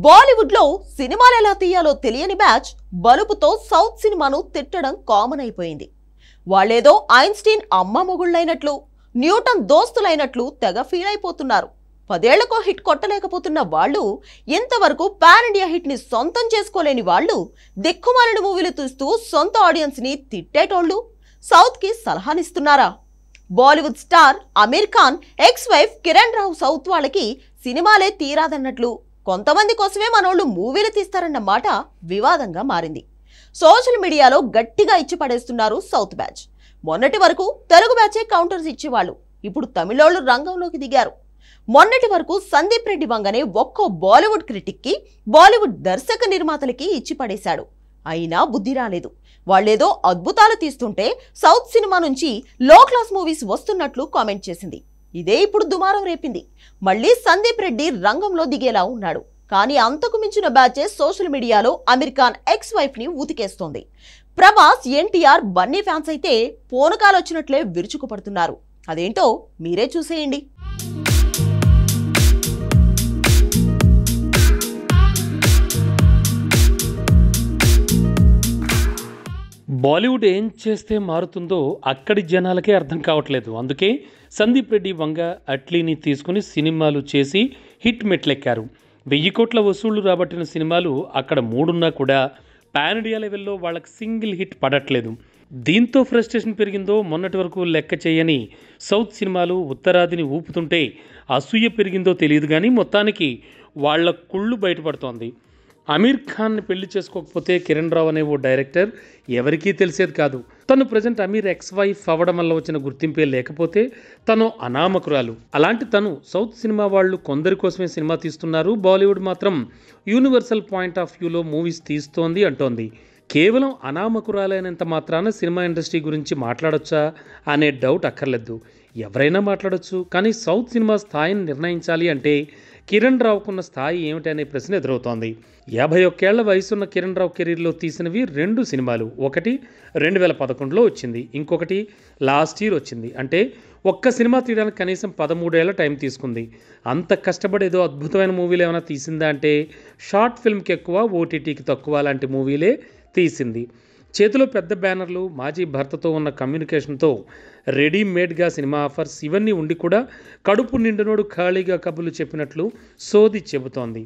బాలీవుడ్ లో సినిమాలు ఎలా తీయాలో తెలియని బ్యాచ్ బలుపుతో సౌత్ సినిమాను తిట్టడం కామన్ అయిపోయింది. వాళ్ళేదో ఐన్స్టీన్ అమ్మ మొగుళ్ళైనట్లు, న్యూటన్ దోస్తులైనట్లు తెగ ఫీల్ అయిపోతున్నారు. 10 ఏళ్లకో హిట్ కొట్టలేకపోతున్న వాళ్ళు, ఇంతవరకు పాన్ ఇండియా హిట్ ని సొంతం చేసుకోలేని వాళ్ళు, దిక్కుమాలిన మూవీలు తీస్తూ సొంత ఆడియన్స్ ని తిట్టేటోళ్లు సౌత్ కి సలహానిస్తున్నారా? Bollywood star Aamir Khan ex wife Kiran Rao south వాళ్ళకి సినిమాలే తీరాదన్నట్లు, కొంతమంది కోసమే మనోళ్ళు మూవీలు తీస్తారన్న మాట వివాదంగా మారింది. సోషల్ మీడియాలో గట్టిగా ఇచ్చి పడేస్తున్నారు సౌత్ బ్యాచ్. మొన్నటి వరకు తెలుగు బ్యాచే కౌంటర్స్ ఇచ్చేవాళ్ళు, ఇప్పుడు తమిళోళ్ళు రంగంలోకి దిగారు. మొన్నటి వరకు సందీప్ రెడ్డి వంగనే ఒక్కో బాలీవుడ్ క్రిటిక్ కి, బాలీవుడ్ దర్శక నిర్మాతలకి ఇచ్చి పడేశాడు. అయినా బుద్ధి రాలేదు. వాళ్ళేదో అద్భుతాలు తీస్తుంటే సౌత్ సినిమా నుంచి లో క్లాస్ మూవీస్ వస్తున్నట్లు కామెంట్ చేసింది. ఇదే ఇప్పుడు దుమారం రేపింది. మళ్ళీ సందీప్ రెడ్డి రంగంలో దిగేలా ఉన్నాడు. కానీ అంతకు మించిన బ్యాచే సోషల్ మీడియాలో అమీర్ ఖాన్ ఎక్స్ వైఫ్ ని ఊతికేస్తోంది. ప్రభాస్, ఎన్టీఆర్, బన్నీ ఫ్యాన్స్ అయితే పోనకాలొచ్చినట్లే విరుచుకుపడుతున్నారు. అదేంటో మీరే చూసేయండి. బాలీవుడ్ ఏం చేస్తే మారుతుందో అక్కడి జనాలకే అర్థం కావట్లేదు. అందుకే సందీప్ రెడ్డి వంగ అట్లీని తీసుకుని సినిమాలు చేసి హిట్ మెట్లెక్కారు. 1000 కోట్ల వసూళ్లు రాబట్టిన సినిమాలు అక్కడ 3 ఉన్నా కూడా పాన్ ఇండియా లెవెల్లో వాళ్ళకి సింగిల్ హిట్ పడట్లేదు. దీంతో ఫ్రస్ట్రేషన్ పెరిగిందో మొన్నటి వరకు లెక్క చేయని సౌత్ సినిమాలు ఉత్తరాదిని ఊపుతుంటే అసూయ పెరిగిందో తెలియదు, కానీ మొత్తానికి వాళ్ళ కుళ్ళు బయటపడుతోంది. అమీర్ ఖాన్ని పెళ్లి చేసుకోకపోతే కిరణ్ రావు అనే ఓ డైరెక్టర్ ఎవరికీ తెలిసేది కాదు. తను ప్రజెంట్ అమీర్ ఎక్స్ వైఫ్ అవ్వడం వల్ల వచ్చిన గుర్తింపే లేకపోతే తను అనామకురాలు. అలాంటి తను సౌత్ సినిమా వాళ్ళు కొందరి కోసమే సినిమా తీస్తున్నారు, బాలీవుడ్ మాత్రం యూనివర్సల్ పాయింట్ ఆఫ్ వ్యూలో మూవీస్ తీస్తోంది అంటోంది. కేవలం అనామకురాలైనంత మాత్రాన సినిమా ఇండస్ట్రీ గురించి మాట్లాడొచ్చా అనే డౌట్ అక్కర్లేదు. ఎవరైనా మాట్లాడొచ్చు, కానీ సౌత్ సినిమా స్థాయిని నిర్ణయించాలి అంటే కిరణ్ రావుకున్న స్థాయి ఏమిటి అనే ప్రశ్న ఎదురవుతోంది. 51 ఏళ్ల వయసున్న కిరణ్ రావు కెరీర్లో తీసినవి 2 సినిమాలు. ఒకటి 2011లో వచ్చింది, ఇంకొకటి లాస్ట్ ఇయర్ వచ్చింది. అంటే ఒక్క సినిమా తీయడానికి కనీసం 13 ఏళ్ల టైం తీసుకుంది. అంత కష్టపడి ఏదో అద్భుతమైన మూవీలు ఏమైనా తీసిందా అంటే షార్ట్ ఫిల్మ్కి ఎక్కువ, ఓటీటీకి తక్కువ లాంటి మూవీలే తీసింది. చేతిలో పెద్ద బ్యానర్లు, మాజీ భర్తతో ఉన్న కమ్యూనికేషన్తో రెడీమేడ్గా సినిమా ఆఫర్స్ ఇవన్నీ ఉండి కూడా కడుపు నిండునోడు ఖాళీగా కబుర్లు చెప్పినట్లు సోది చెబుతోంది.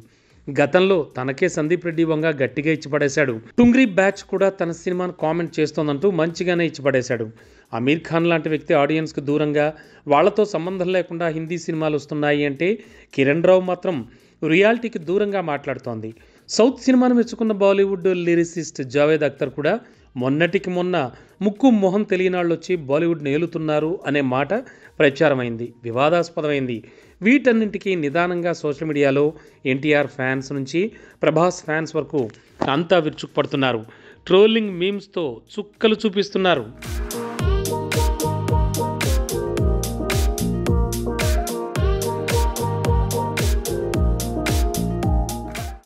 గతంలో తనకే సందీప్ రెడ్డి వంగ గట్టిగా ఇచ్చిపడేశాడు. టుంగ్రీ బ్యాచ్ కూడా తన సినిమాను కామెంట్ చేస్తోందంటూ మంచిగానే ఇచ్చిపడేశాడు. అమీర్ ఖాన్ లాంటి వ్యక్తి ఆడియన్స్కి దూరంగా, వాళ్లతో సంబంధం లేకుండా హిందీ సినిమాలు వస్తున్నాయి అంటే కిరణ్ రావు మాత్రం రియాలిటీకి దూరంగా మాట్లాడుతోంది. సౌత్ సినిమాను మెచ్చుకున్న బాలీవుడ్ లిరిసిస్ట్ జావేద్ అఖ్తర్ కూడా మొన్నటికి మొన్న ముక్కు మొహం తెలియనాళ్ళు వచ్చి బాలీవుడ్ నేలుతున్నారు అనే మాట ప్రచారమైంది, వివాదాస్పదమైంది. వీటన్నింటికీ నిదానంగా సోషల్ మీడియాలో ఎన్టీఆర్ ఫ్యాన్స్ నుంచి ప్రభాస్ ఫ్యాన్స్ వరకు అంతా విరుచుకుపడుతున్నారు. ట్రోలింగ్ మీమ్స్తో చుక్కలు చూపిస్తున్నారు.